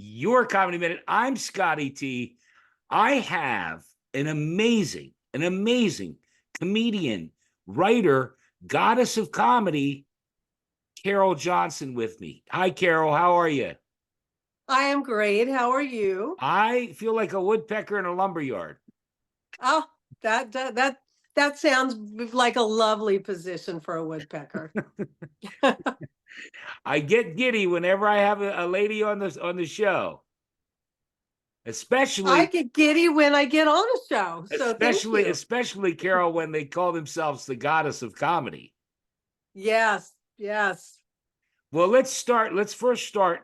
your Comedy Minute. I'm Scotty T. I have an amazing comedian, writer, goddess of comedy, Carol Johnson with me. Hi, Carol. How are you? I am great. How are you? I feel like a woodpecker in a lumberyard. Oh, that sounds like a lovely position for a woodpecker. I get giddy whenever I have a lady on the show, I especially get giddy when I get on a show, so thank you. especially Carol when they call themselves the goddess of comedy. Yes, yes, Well, let's first start.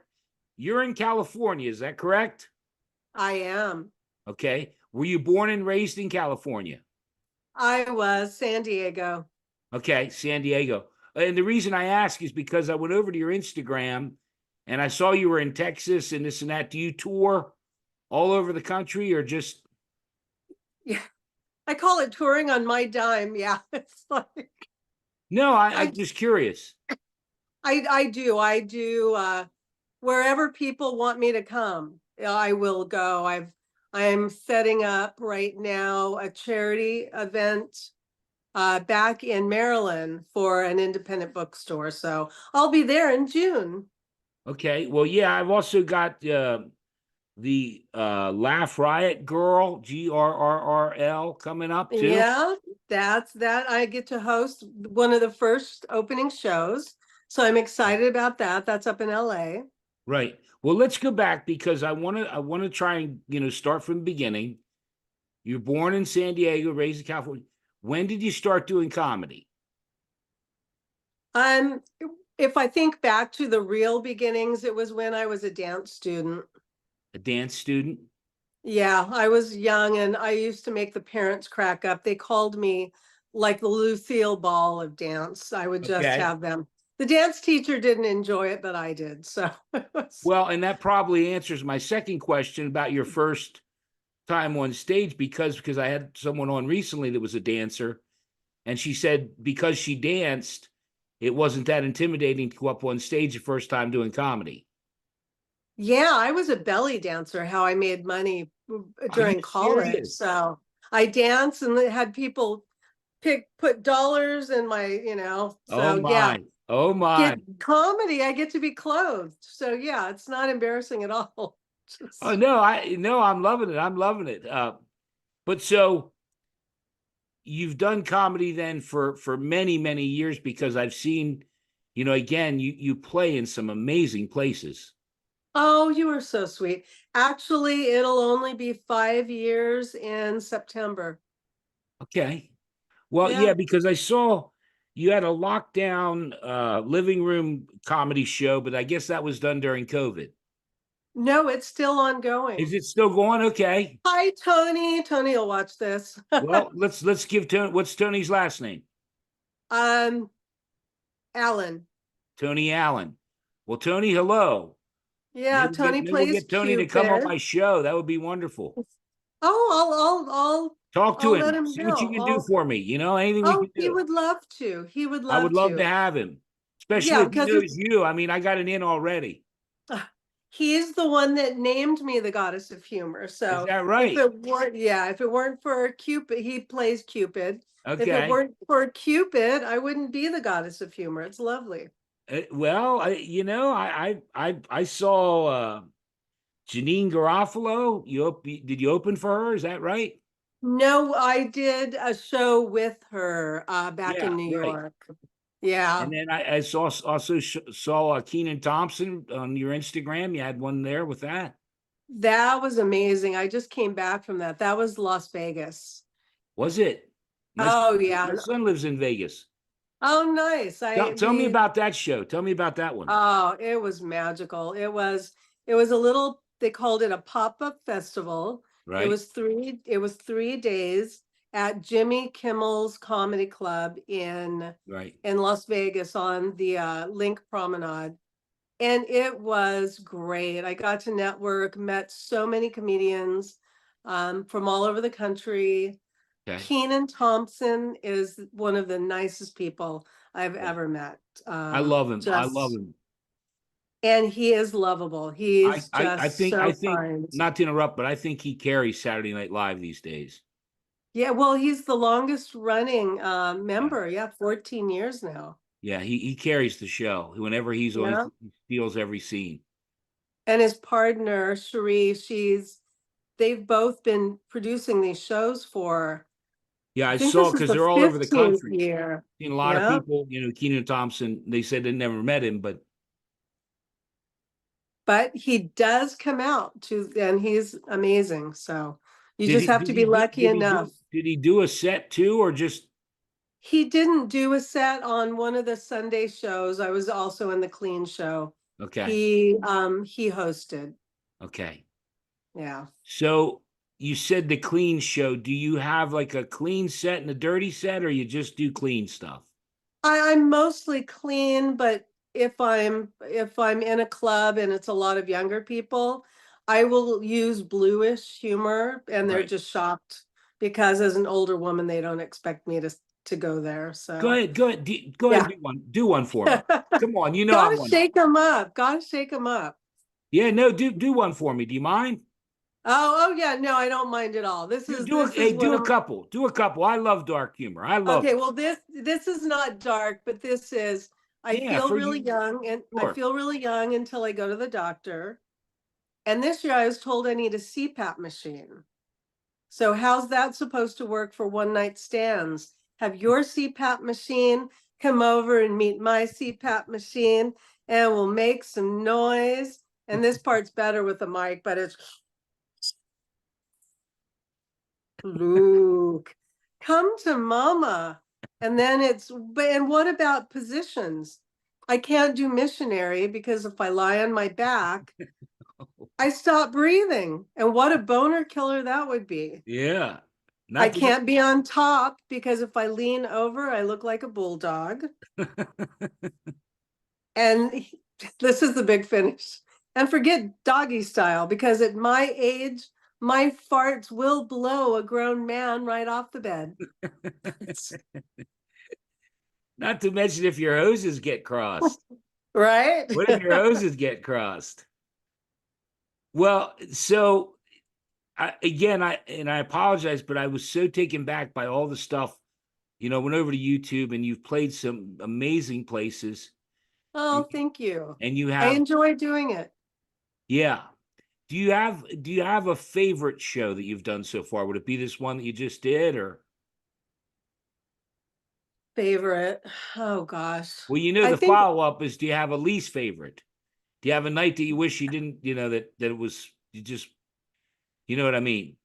You're in California, is that correct? I am. Okay. Were you born and raised in California? I was San Diego. Okay, San Diego. And the reason I ask is because I went over to your Instagram and I saw you were in Texas and this and that. Do you tour all over the country or just? Yeah, I call it touring on my dime. Yeah, it's like No, I I'm just curious. I do wherever people want me to come, I will go. I'm setting up right now a charity event back in Maryland for an independent bookstore. So I'll be there in June. Okay. Well, yeah, I've also got the Laugh Riot Girl, GRRRL, coming up too. Yeah, that's that. I get to host one of the first opening shows. So I'm excited about that. That's up in LA. Right. Well, let's go back because I want to try and start from the beginning. You're born in San Diego, raised in California. When did you start doing comedy? Um, if I think back to the real beginnings, it was when I was a dance student. A dance student? Yeah, I was young and I used to make the parents crack up. They called me like the Lucille Ball of dance. I would just Okay. have them. The dance teacher didn't enjoy it, but I did. So it was, Well, and that probably answers my second question about your first time on stage because I had someone on recently that was a dancer and she said because she danced, it wasn't that intimidating to go up on stage the first time doing comedy. yeah, I was a belly dancer, how I made money Are you during college. serious? So I danced and they had people put dollars in my, Oh so yeah, my. Oh my. get comedy, I get to be clothed. So yeah, it's not embarrassing at all. Oh Just no, I'm loving it. I'm loving it. But so you've done comedy then for many years because I've seen, again, you play in some amazing places. Oh, you are so sweet. Actually, it'll only be 5 years in September. Okay. Well, Yeah. yeah, because I saw you had a lockdown living room comedy show, but I guess that was done during COVID. No, it's still Is ongoing. it still going? Okay. Hi, Tony. Tony will watch this. Well, let's give Tony, what's Tony's last name? Um, Alan. Tony Allen. Well, Tony, hello. Yeah, Tony Maybe we'll plays get Tony to come on Cupid. my show. That would be wonderful. Oh, Talk to I'll let him. him See what you know. can do for me. Anything we Oh, can he do. would love to. He would I would love love to to. have him, especially Yeah, if he because it's knows you. I mean, I got an in already. he's the one that named me the goddess of humor. Is So that if right? it weren't, yeah, if it weren't for Cupid, he plays Cupid. If it Okay. weren't for Cupid, I wouldn't be the goddess of humor. It's lovely. Well, I saw Janine Garofalo. Did you open for her? Is that right? No, I did a show with her back Yeah, in New right. York. Yeah, And then I saw also saw Keenan Thompson on your Instagram. You had one there with that. that was amazing. I just came back from that. That was Las Vegas. Was it? My Oh my yeah. son lives in Vegas. Oh nice. Tell me about that show. Tell me about that one. Oh, it was magical. It was a little, they called it a pop-up festival. Right, It was 3 days at Jimmy Kimmel's Comedy Club right. in Las Vegas on the Link Promenade. And it was great. I got to network, met so many comedians from all over the country. Okay. Keenan Thompson is one of the nicest people I've Yeah. ever met. I love him. I love Just him. And he is lovable. He's just I so think, kind. not to interrupt, but I think he carries Saturday Night Live these days. Yeah, well, he's the longest running Yeah. member. Yeah, 14 years now. Yeah, he carries the show. Whenever he's on, Yeah. he steals every scene. And his partner, Cherie, they've both been producing these shows for, Yeah, I I think saw this is because the they're all over the 15th country. year. Seen a lot of Yeah. people, Kenan Thompson, they said they never met him, but But he does come out and he's amazing. So you did just he have did to he be do lucky did he do enough. did he do a set too, or just He didn't do a set on one of the Sunday shows. I was also in the clean show. okay, He hosted. okay. Yeah. So you said the clean show. Do you have like a clean set and a dirty set, or you just do clean stuff? I'm mostly clean, but if I'm in a club and it's a lot of younger people, I will use bluish humor and they're Right. just shocked because as an older woman, they don't expect me to go there. Go So ahead, go ahead, go ahead yeah. and do one for me. Come on, I Gotta want. shake them up. Gotta shake them up. Yeah, no, do one for me. Do you mind? Oh yeah, no, I don't mind at all. This is one Do a of couple. Do a couple. I love dark humor. I love okay, it. well this is not dark, but this is I Yeah, feel for really you. young and I Sure. feel really young until I go to the doctor. And this year I was told I need a CPAP machine. So how's that supposed to work for one night stands? Have your CPAP machine come over and meet my CPAP machine and we'll make some noise. And this part's better with the mic, but it's Luke, come to mama. And then and what about positions? I can't do missionary because if I lie on my back, I stop breathing. And what a boner killer that would be. Yeah. I Not to can't be on top because if I lean over, I look like a bulldog. And this is the big finish. And forget doggy style because at my age, my farts will blow a grown man right off the bed. not to mention if your hoses get crossed. Right? What if your hoses get crossed? Well, so I apologize, but I was so taken back by all the stuff. Went over to YouTube and you've played some amazing places, Oh, thank you. and you I have, enjoy doing it. yeah. Do you have a favorite show that you've done so far? Would it be this one that you just did, or? Favorite. Oh gosh. Well, I the think, follow up is, do you have a least favorite? Do you have a night that you wish you didn't, that it was, you just, you know what I mean?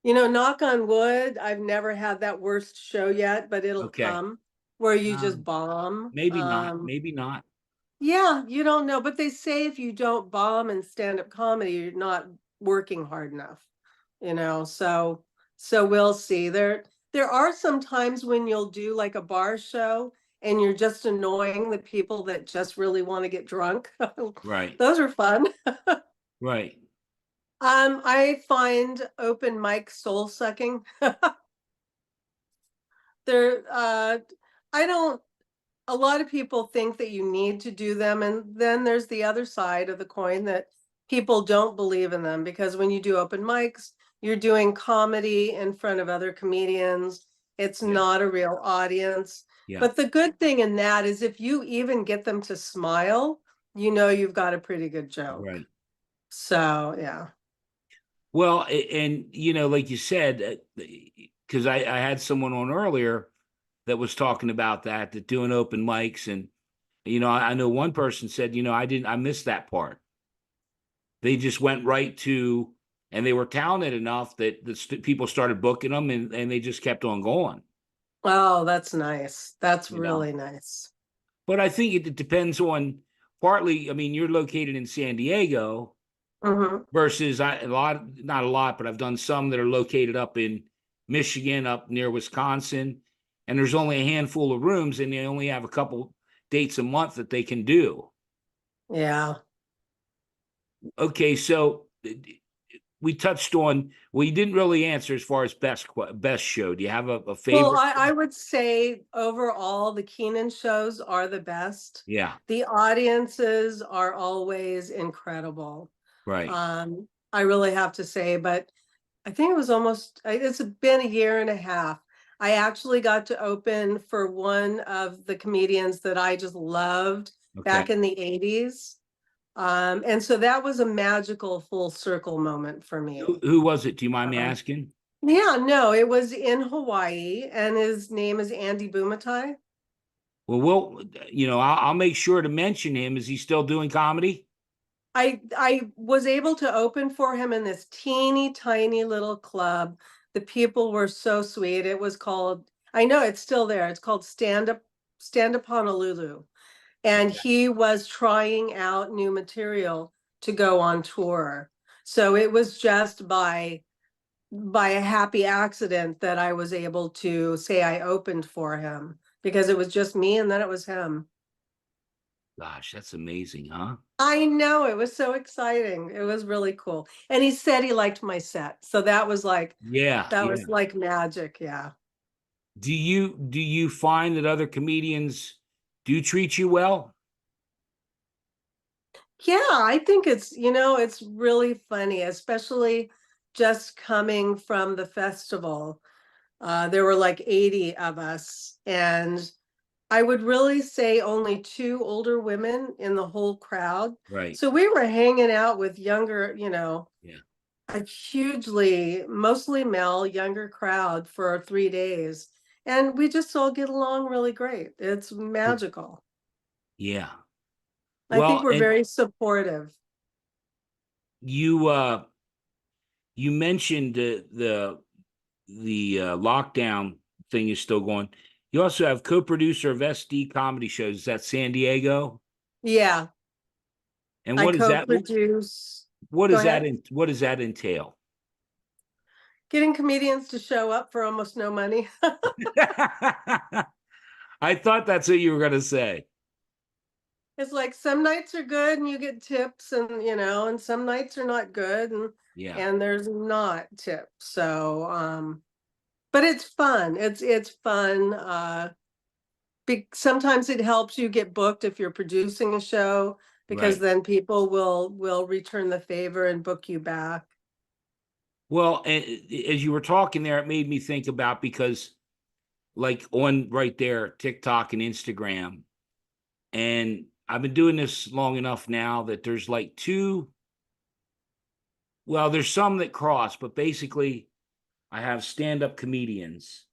knock on wood, I've never had that worst show yet, but it'll Okay. come where you just Um, bomb. maybe not. Maybe not. Yeah, you don't know, but they say if you don't bomb in stand-up comedy, you're not working hard enough, so we'll see. There are some times when you'll do like a bar show and you're just annoying the people that just really want to get drunk. Right. Those are fun. Right. I find open mic soul sucking. There, I don't a lot of people think that you need to do them. And then there's the other side of the coin that people don't believe in them because when you do open mics, you're doing comedy in front of other comedians. It's Yeah. not a real audience. Yeah. But the good thing in that is if you even get them to smile, you've got a pretty good joke. Right. So, yeah. Well, and like you said, because I had someone on earlier that was talking about that doing open mics, and I know one person said, I missed that part. They just went right to, and they were talented enough that the people started booking them, and they just kept on going. Oh, that's nice. That's You know, really nice. but I think it depends on partly. I mean, you're located in San Diego Hmm. versus not a lot, but I've done some that are located up in Michigan, up near Wisconsin, and there's only a handful of rooms, and they only have a couple dates a month that they can do. Yeah. Okay, so we touched on, well, you didn't really answer as far as best show. Do you have a favorite? Well, I would say overall, the Keenan shows are the best. Yeah, The audiences are always incredible. right. I really have to say, but I think it was it's been a year and a half. I actually got to open for one of the comedians that I just loved back Okay. in the 80s. And so that was a magical full circle moment for me. Who was it? Do you mind me Um, asking? Yeah, no, it was in Hawaii, and his name is Andy Bumatai. Well, I'll make sure to mention him. Is he still doing comedy? I was able to open for him in this teeny tiny little club. The people were so sweet. It was called, I know it's still there. It's called Stand Up Honolulu. And he was trying out new material to go on tour. So it was just by a happy accident that I was able to say I opened for him, because it was just me and then it was him. Gosh, that's amazing, huh? I know, it was so exciting. It was really cool. And he said he liked my set. So that was Yeah, yeah. magic. Yeah. Do you find that other comedians do treat you well? Yeah, I think it's really funny, especially just coming from the festival. There were like 80 of us, and I would really say only two older women in the whole crowd. Right. So we were hanging out with younger, Yeah. a mostly male, younger crowd for 3 days. And we just all get along really great. It's magical. Yeah. I think Well, we're and very supportive. you mentioned the lockdown thing is still going. You also have co-producer of SD comedy shows. Is that San Diego? Yeah, And I what is that? co-produce. What Go does that ahead. what does that entail? Getting comedians to show up for almost no money. I thought that's what you were gonna say. It's like some nights are good and you get tips, and some nights are not good, and Yeah, and there's not tips. So but it's fun. It's fun. Sometimes it helps you get booked if you're producing a show, because right. then people will return the favor and book you back. Well, and as you were talking there, it made me think about, because like on right there, TikTok and Instagram, and I've been doing this long enough now that there's like two. Well, there's some that cross, but basically, I have stand-up comedians,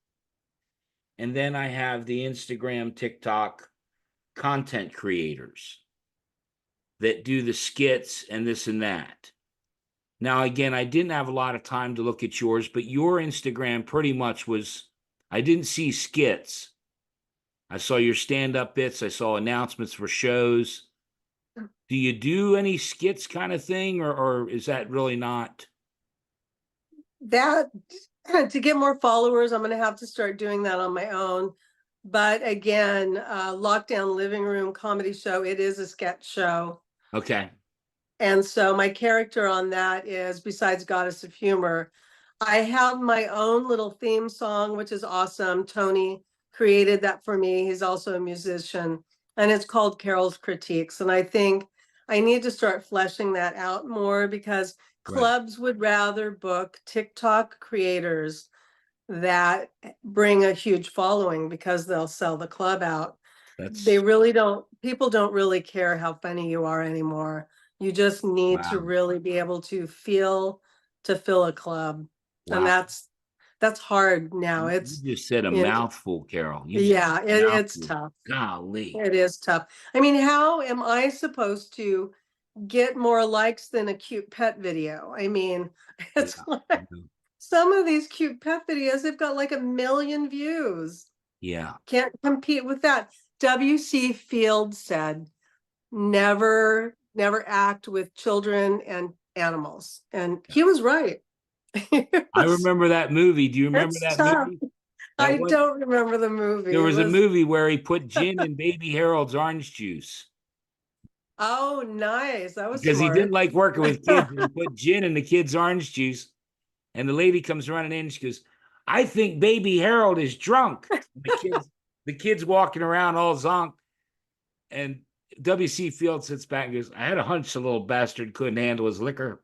and then I have the Instagram, TikTok content creators that do the skits and this and that. Now, again, I didn't have a lot of time to look at yours, but your Instagram pretty much was, I didn't see skits. I saw your stand-up bits. I saw announcements for shows. Do you do any skits kind of thing, or is that really not? That to get more followers, I'm going to have to start doing that on my own. But again, Lockdown Living Room Comedy Show, it is a sketch show. Okay. And so my character on that is, besides Goddess of Humor, I have my own little theme song, which is awesome. Tony created that for me. He's also a musician, and it's called Carol's Critiques. And I think I need to start fleshing that out more, because Right. clubs would rather book TikTok creators that bring a huge following, because they'll sell the club out. They That's really don't, people don't really care how funny you are anymore. You just need to wow. really be able to fill a club. And Wow. that's hard now. You just said a You know, mouthful, Carol. You just yeah, said a it's mouthful. tough. Golly. It is tough. I mean, how am I supposed to get more likes than a cute pet video? I mean, it's Yeah. like some of these cute pet videos, they've got like 1 million views. Yeah. Can't compete with that. W.C. Fields said, never act with children and animals. And he was right. I remember that movie. Do you remember It's that tough. movie? That I one, don't remember the movie. there It was a was, movie where he put gin in Baby Harold's orange juice. Oh, nice. That was because he didn't smart. like working with kids. And he put gin in the kids' orange juice. And the lady comes running in and she goes, I think baby Harold is drunk. And the kids walking around all zonked. And W.C. Field sits back and goes, I had a hunch the little bastard couldn't handle his liquor.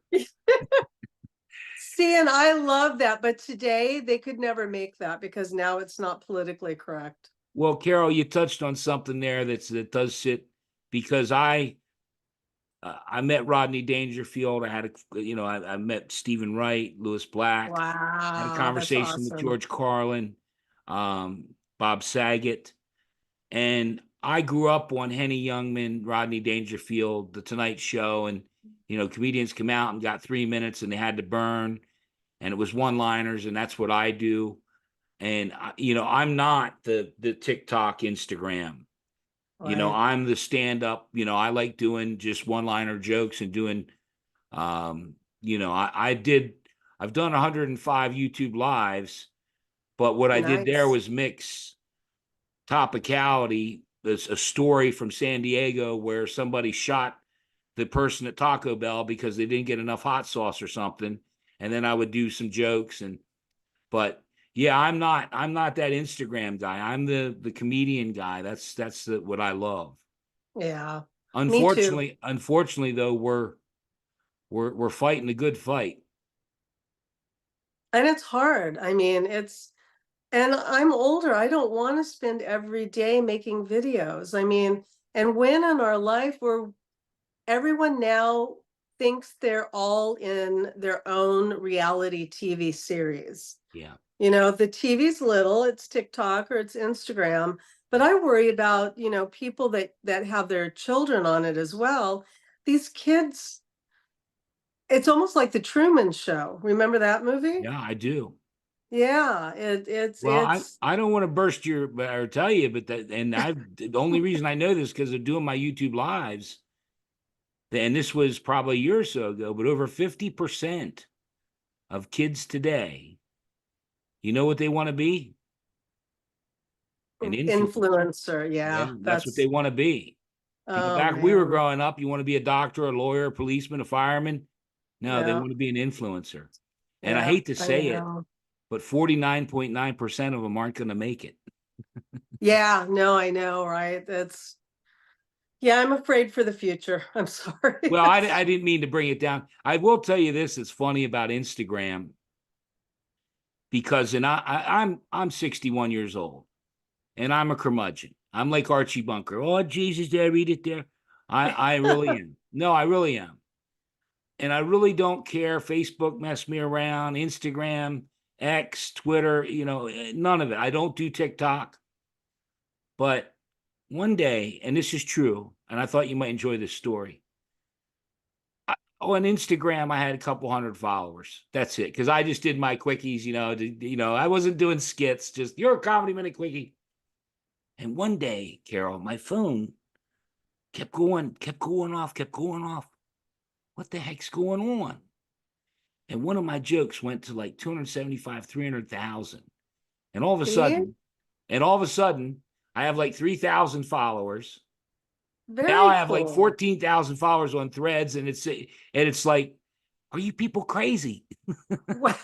See, and I love that, but today they could never make that because now it's not politically correct. Well, Carol, you touched on something there that does sit, because I met Rodney Dangerfield. I met Stephen Wright, Lewis Black. Had a Wow, that's conversation with awesome. George Carlin, Bob Saget, and I grew up on Henny Youngman, Rodney Dangerfield, The Tonight Show, and comedians come out and got 3 minutes and they had to burn, and it was one-liners, and that's what I do. And I'm not the TikTok, Instagram. Right. I'm the stand-up. I like doing just one-liner jokes and doing. I've done 105 YouTube lives, but what I did there Nice. was mix topicality. There's a story from San Diego where somebody shot the person at Taco Bell because they didn't get enough hot sauce or something, and then I would do some jokes. But yeah, I'm not that Instagram guy. I'm the comedian guy. That's what I love. Yeah, me too. Unfortunately though, we're fighting a good fight. And it's hard. I mean, and I'm older. I don't want to spend every day making videos. I mean, and when in our life where everyone now thinks they're all in their own reality TV series. Yeah. The TV's little, it's TikTok or it's Instagram, but I worry about, people that have their children on it as well. These kids, it's almost like the Truman Show. Remember that movie? Yeah, I do. Yeah, Well, it's I don't want to burst your or tell you, but the only reason I know this because of doing my YouTube lives. And this was probably a year or so ago, but over 50% of kids today, you know what they want to be? An influencer. influencer. Yeah, Yeah, that's what they want to be. oh Back when we were man. growing up, you want to be a doctor, a lawyer, a policeman, a fireman. No, they Yeah, want to be an influencer. And I yeah, hate to I say it, know. but 49.9% of them aren't going to make it. Yeah, no, I know, right? Yeah, I'm afraid for the future. I'm sorry. Well, I didn't mean to bring it down. I will tell you this: it's funny about Instagram because, I'm 61 years old, and I'm a curmudgeon. I'm like Archie Bunker. Oh Jesus, did I read it there? I really am. No, I really am, and I really don't care. Facebook messed me around. Instagram, X, Twitter, none of it. I don't do TikTok, but one day, and this is true, and I thought you might enjoy this story. On Instagram, I had a couple hundred followers. That's it. Because I just did my quickies, I wasn't doing skits, just you're a comedy minute quickie. And one day, Carol, my phone kept going off. What the heck's going on? And one of my jokes went to like 275, 300,000. And all of a See? sudden, I have like 3,000 followers. Now Very I have like cool. 14,000 followers on Threads, and it's like, are you people crazy? Wow.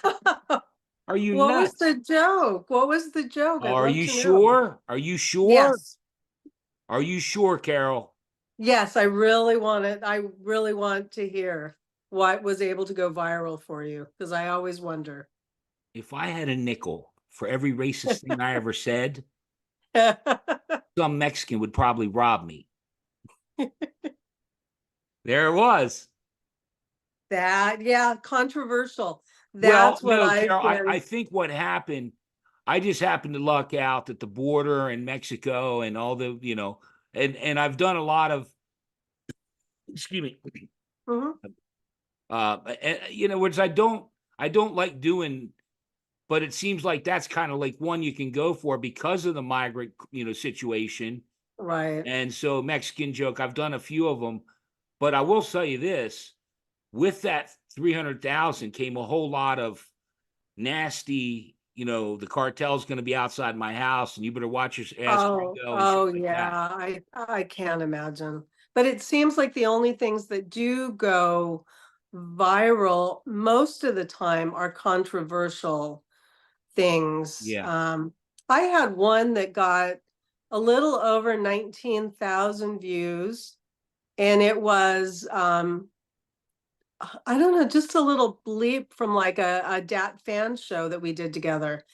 Are you What was nuts? the joke? What was the joke? I'd Are love you to know. sure? Are you sure? Yes. Are you sure, Carol? Yes, I really want it. I really want to hear what was able to go viral for you because I always wonder. If I had a nickel for every racist thing I ever said, That, some Mexican would probably rob me. There it was. yeah, controversial. Well, That's what no, I've Carol, I been. think what happened, I just happened to luck out at the border in Mexico and all the, and I've done a lot of, excuse me, Mhm. which I don't like doing, but it seems like that's kind of like one you can go for because of the migrant, situation. Right. And so Mexican joke, I've done a few of them, but I will tell you this, with that 300,000 came a whole lot of nasty, the cartel's going to be outside my house and you better watch your ass where you go and shit Oh like yeah. that. I can't imagine. But it seems like the only things that do go viral most of the time are controversial things. Yeah. I had one that got a little over 19,000 views, and it was I don't know, just a little bleep from like a Dat fan show that we did together.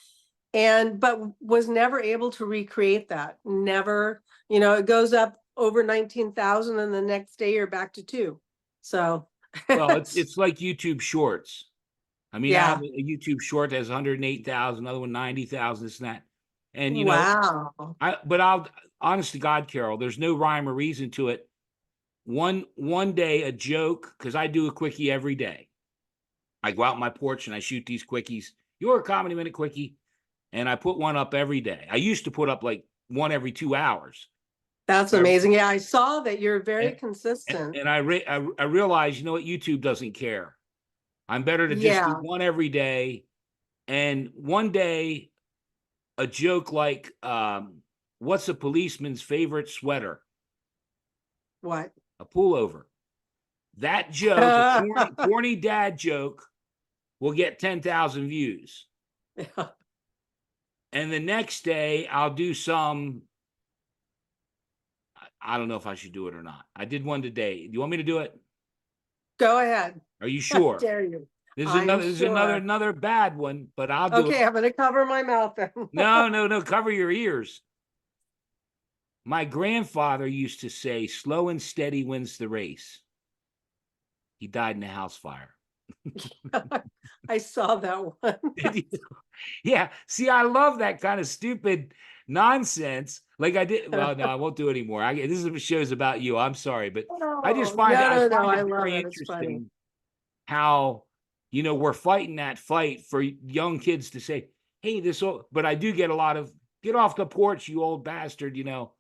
And but was never able to recreate that. Never, it goes up over 19,000 and the next day you're back to 2. So Well, it's like YouTube Shorts. I mean, I have yeah. a YouTube short that has 108,000, another one 90,000, this and that. And Wow. but I'll honest to God, Carol, there's no rhyme or reason to it. One day a joke, because I do a quickie every day. I go out on my porch and I shoot these quickies. You're a Comedy Minute quickie, and I put one up every day. I used to put up like one every 2 hours. That's I amazing. Yeah, I saw that you're very and consistent. and I realized, you know what, YouTube doesn't care. I'm better to just do Yeah. one every day. And one day, a joke like, what's a policeman's favorite sweater? What? A pullover. That joke, a corny dad joke, will get 10,000 views. Yeah. And the next day, I'll do some. I don't know if I should do it or not. I did one today. Do you want me to do it? Go ahead. Are you I sure? dare you. This is I'm another. This is another sure. another bad one, but I'll do it. Okay, I'm gonna cover my mouth then. No. Cover your ears. My grandfather used to say, "Slow and steady wins the race." He died in a house fire. I saw that one. Yeah. See, I love that kind of stupid nonsense. Like I did. Well, no, I won't do it anymore. This is show's about you. I'm sorry, but I just Oh, find it. I no, find I it love very it. It's funny. interesting how we're fighting that fight for young kids to say, "Hey, this." But I do get a lot of "Get off the porch, you old bastard." That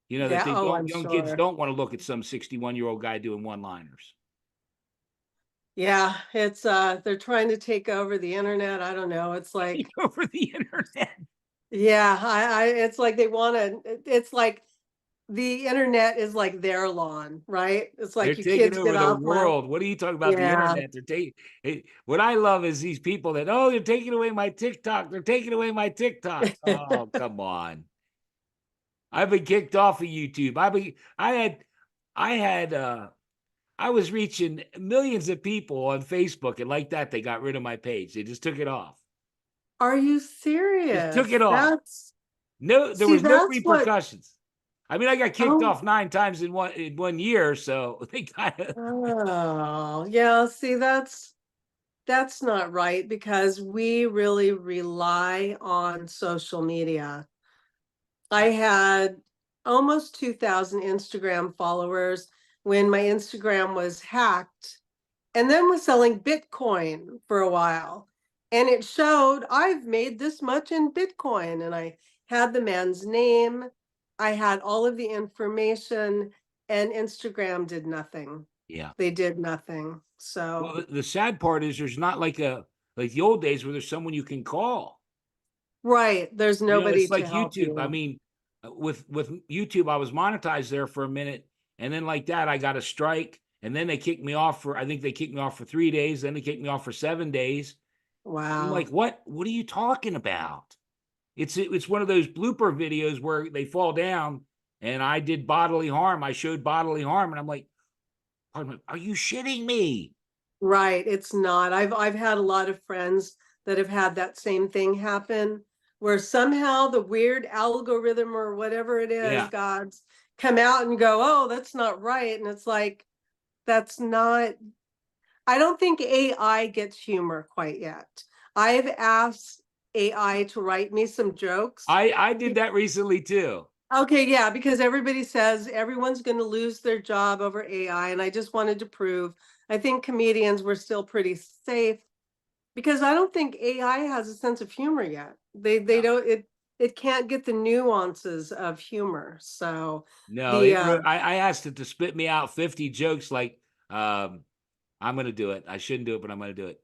Yeah, they oh, don't. I'm Young kids sure. don't want to look at some 61-year-old guy doing one-liners. Yeah, it's they're trying to take over the internet. I don't know. It's Take like, over the internet. yeah, it's like they want to, it's like the internet is like their lawn, right? It's They're like you taking kids get over the off my, world. What are you talking about? The yeah. internet? They're taking. What I love is these people that, oh, they're taking away my TikTok. They're taking away my TikTok. Oh, come on. I've been kicked off of YouTube. I was reaching millions of people on Facebook, and like that, they got rid of my page. They just took it off. Are you Just took serious? it off. No, there See, was no that's what, repercussions. I mean, I got kicked oh, off 9 times in one year, so they kind of. oh, yeah, see, that's not right because we really rely on social media. I had almost 2,000 Instagram followers when my Instagram was hacked, and then was selling Bitcoin for a while. And it showed I've made this much in Bitcoin. And I had the man's name, I had all of the information, and Instagram did nothing. Yeah. They did nothing. Well, So, the sad part is there's not like the old days where there's someone you can call. right, there's nobody It's to like help YouTube. I you. mean, with YouTube, I was monetized there for a minute, and then like that, I got a strike, and then they kicked me off for. I think they kicked me off for 3 days. Then they kicked me off for 7 days. I'm like, Wow. what? What are you talking about? It's one of those blooper videos where they fall down, and I did bodily harm. I showed bodily harm, and I'm like, pardon me, are you shitting me? Right, it's not. I've had a lot of friends that have had that same thing happen, where somehow the weird algorithm or whatever it is, Yeah. gods come out and go, "Oh, that's not right." And it's like, that's not, I don't think AI gets humor quite yet. I've asked AI to write me some jokes. I did that recently too. Okay, yeah, because everybody says everyone's going to lose their job over AI, and I just wanted to prove I think comedians were still pretty safe because I don't think AI has a sense of humor yet. They No. don't, it can't get the nuances of humor. So No, the I asked it to spit me out 50 jokes like, I'm gonna do it. I shouldn't do it, but I'm gonna do it.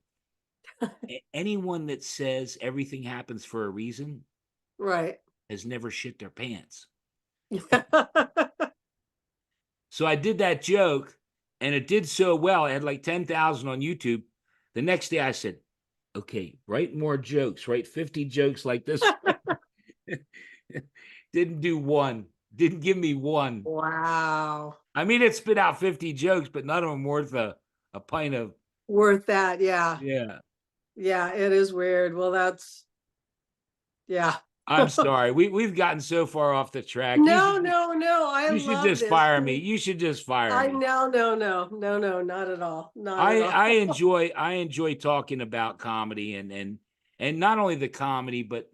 Anyone that says everything happens for a reason right. has never shit their pants. So I did that joke and it did so well. I had like 10,000 on YouTube. The next day I said, okay, write more jokes, write 50 jokes like this. Didn't do one, didn't give me one. Wow. I mean, it spit out 50 jokes, but none of them worth a pint of, Worth that. Yeah. yeah. Yeah. It is weird. Well, yeah. I'm sorry. We've gotten so far off the track. No, no, no. I You should love just this. fire me. You should just fire me. No, no, no, no, no, not at all. Not at all. I enjoy talking about comedy and not only the comedy, but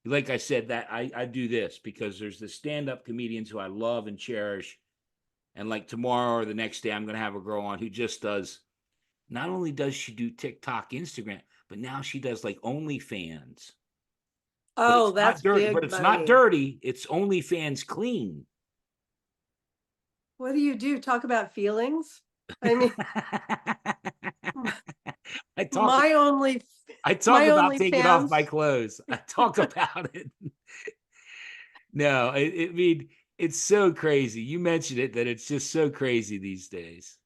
like I said, that I do this because there's the stand-up comedians who I love and cherish. And like tomorrow or the next day, I'm gonna have a girl on who just does, not only does she do TikTok, Instagram, but now she does like OnlyFans. But Oh, it's not that's dirty, but big it's not money. dirty. It's OnlyFans clean. What do you do? Talk about feelings? I mean, I talk my only, I talk my about only taking off fans. my clothes. I talk about it. No, I mean, it's so crazy. You mentioned it that it's just so crazy these days.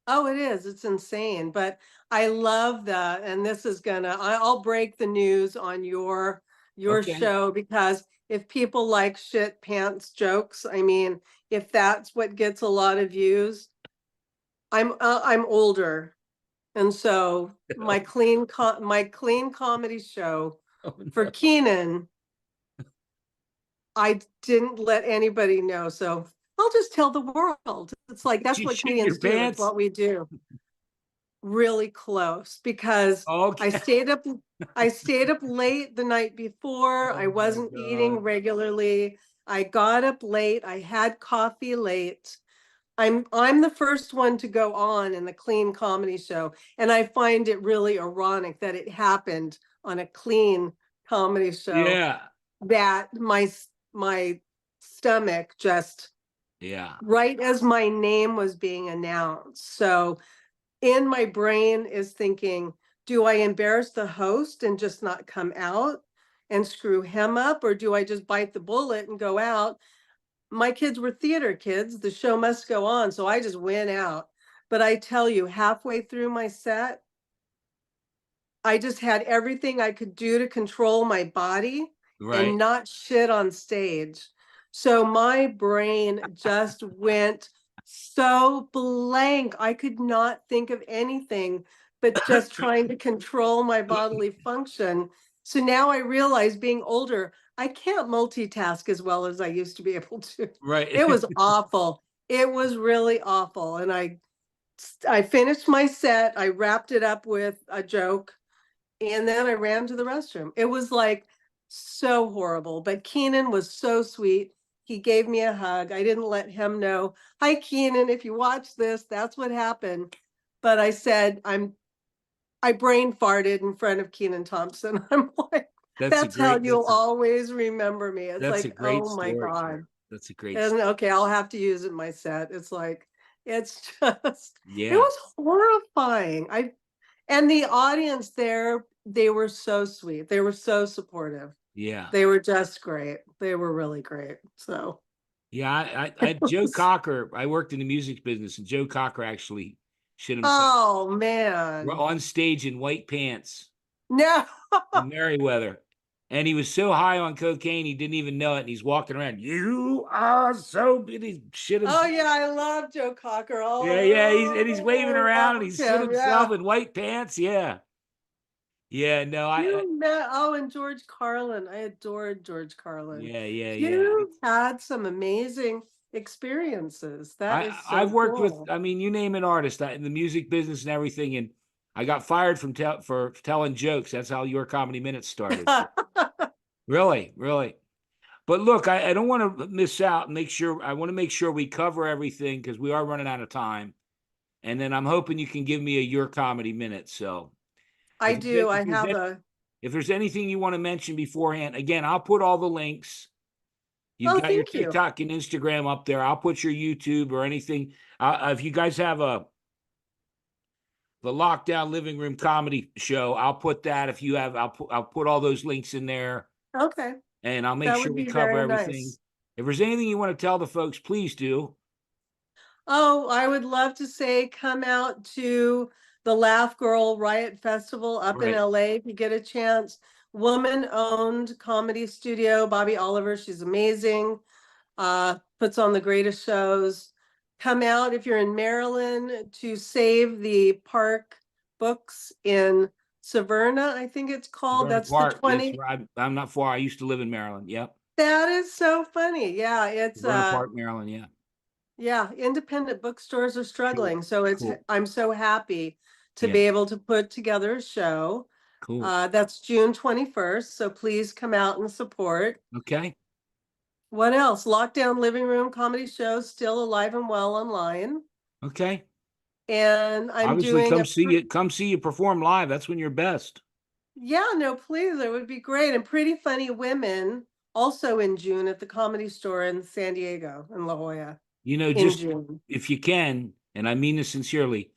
Oh, it is. It's insane. But I love that. And this is I'll break the news on your Okay. show because if people like shit pants jokes, I mean, if that's what gets a lot of views, I'm older. And so my clean comedy show Oh, for no. Keenan, I didn't let anybody know. So I'll just tell the world. It's like Did that's you what shit your comedians do. It's pants? what we do. Really close because I Okay. stayed up I stayed up late the night before. I Oh my wasn't eating God. regularly. I got up late. I had coffee late. I'm the first one to go on in the clean comedy show, and I find it really ironic that it happened on a clean comedy show Yeah. that my stomach just Yeah. right as my name was being announced. So in my brain is thinking, do I embarrass the host and just not come out and screw him up, or do I just bite the bullet and go out? My kids were theater kids. The show must go on. So I just went out. But I tell you, halfway through my set, I just had everything I could do to control my body and Right. not shit on stage. So my brain just went so blank. I could not think of anything but just trying to control my bodily function. So now I realize being older, I can't multitask as well as I used to be able to. Right. It was awful. It was really awful. And I finished my set. I wrapped it up with a joke and then I ran to the restroom. It was like so horrible, but Keenan was so sweet. He gave me a hug. I didn't let him know. Hi, Keenan, if you watch this, that's what happened. But I said, I brain farted in front of Keenan Thompson. I'm like, That's a that's how great, you'll always remember me. It's that's a like, great oh my story. God. That's a great And story. okay, I'll have to use it in my set. It's like, it's just, it Yeah. was horrifying. And the audience there, they were so sweet. They were so supportive. Yeah. They were just great. They were really great. So Yeah. it Joe was, Cocker, I worked in the music business and Joe Cocker actually shit himself oh man. on stage in white pants No. in Merriweather. And he was so high on cocaine, he didn't even know it. And he's walking around, you are so good. He shit Oh himself. yeah, I love Joe Cocker. Yeah, yeah. He's waving Oh, I around and love he's shit him. himself Yeah. in white pants. Yeah. Yeah. No, You met, oh, and George Carlin. I adored George Carlin. yeah, yeah, yeah. You had some amazing experiences. That is I've so worked with, cool. I mean, you name an artist in the music business and everything, and I got fired from for telling jokes. That's how your comedy minutes started. Really, really. But look, I don't want to miss out. Make sure I want to make sure we cover everything because we are running out of time. And then I'm hoping you can give me a your comedy minute. So I do. if I there's have a, if there's anything you want to mention beforehand, again, I'll put all the links. You've oh, got your thank you. TikTok and Instagram up there. I'll put your YouTube or anything. If you guys have the Lockdown Living Room Comedy Show, I'll put that. If you have, I'll put all those links in there, Okay. and I'll make That sure would we be cover very everything. nice. If there's anything you want to tell the folks, please do. Oh, I would love to say come out to the Laugh Girl Riot Festival up in Right. LA if you get a chance. Woman-owned comedy studio, Bobby Oliver, she's amazing. Puts on the greatest shows. Come out if you're in Maryland to Save the Park Books in Severna, I think it's called. Vernon That's the Park, yes, 20. I'm not far. I used to live in Maryland. Yep. That is so funny. Yeah, it's Vernon Park, Maryland. Yeah. yeah, independent bookstores are Sure. struggling. So Cool. I'm so happy to Yeah. be able to put together a show. Cool. That's June 21st. So please come out and support. Okay. What else? Lockdown Living Room comedy show still alive and well online. Okay. And I'm Obviously, doing come see you perform live. That's when you're best. yeah, no, please, it would be great. And Pretty Funny Women also in June at the Comedy Store in San Diego in La Jolla You know, in just June. if you can, and I mean this sincerely,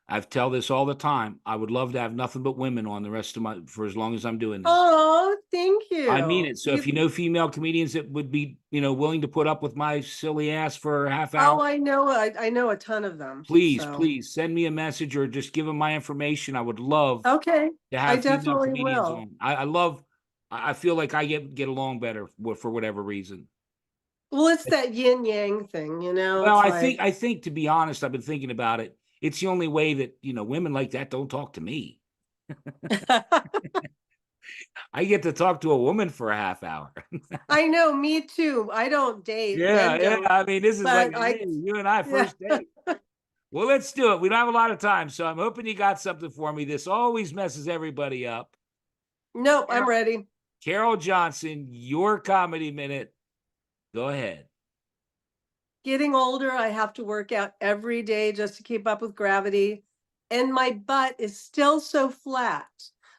I've tell this all the time. I would love to have nothing but women on the rest of for as long as I'm doing this. Oh, thank I mean you. it. So if you know female comedians that would be, willing to put up with my silly ass for a half hour, Oh, I know a ton of them. please, So, please send me a message or just give them my information. I would love okay, to I have female definitely comedians will. on. I love. I feel like I get along better for whatever reason. Well, it's that yin yang thing, you know, Well, it's I like, think I think to be honest, I've been thinking about it. It's the only way that women like that don't talk to me. I get to talk to a woman for a half hour. I know, me too. I don't date, Yeah, men yeah. don't, I mean, this is like, but hey, you and I yeah. first date. Well, let's do it. We don't have a lot of time, so I'm hoping you got something for me. This always messes everybody up. Nope, I'm ready. Carol Johnson, your comedy minute. Go ahead. Getting older, I have to work out every day just to keep up with gravity. And my butt is still so flat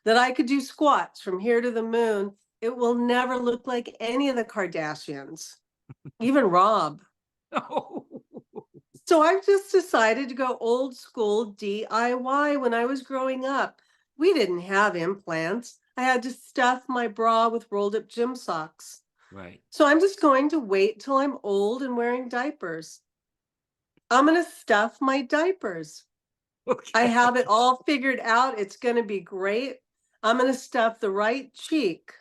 that I could do squats from here to the moon. It will never look like any of the Kardashians, even Rob. Oh, So I've just decided to go old school DIY. When I was growing up, we didn't have implants. I had to stuff my bra with rolled up gym socks. right. So I'm just going to wait till I'm old and wearing diapers. I'm going to stuff my diapers. I Okay. have it all figured out. It's going to be great. I'm going to stuff the right cheek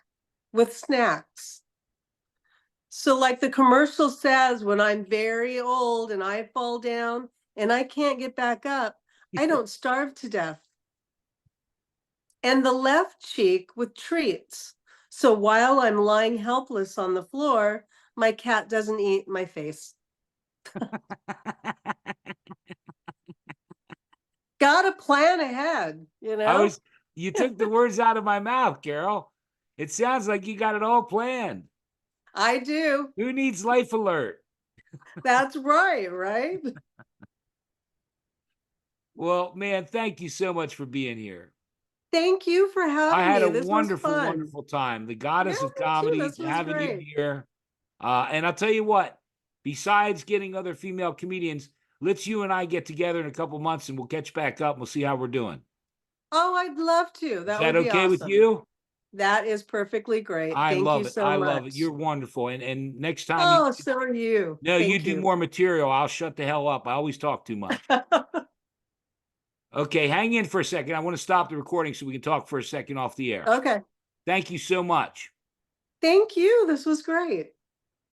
with snacks. So, like the commercial says, when I'm very old and I fall down and I can't get back up, I don't starve to death. And the left cheek with treats. So while I'm lying helpless on the floor, my cat doesn't eat my face. Gotta plan ahead, you know? You took the words out of my mouth, Carol. It sounds like you got it all planned. I do. Who needs Life Alert? That's right, right? Well, man, thank you so much for being here. Thank you for I having had me. a This was wonderful, fun. wonderful time. The Yeah, goddess of me too. comedy This was having you great. here. And I'll tell you what, besides getting other female comedians, let's you and I get together in a couple months and we'll catch back up and we'll see how we're doing. Oh, I'd love to. Is That that would be okay with awesome. you? That is perfectly great. I Thank you love it. so I love it. much. You're wonderful. And next time Oh, so are you. no, you Thank do you. more material. I'll shut the hell up. I always talk too much. Okay, hang in for a second. I want to stop the recording so we can talk for a second off the air. Okay. Thank you so much. Thank you. This was great.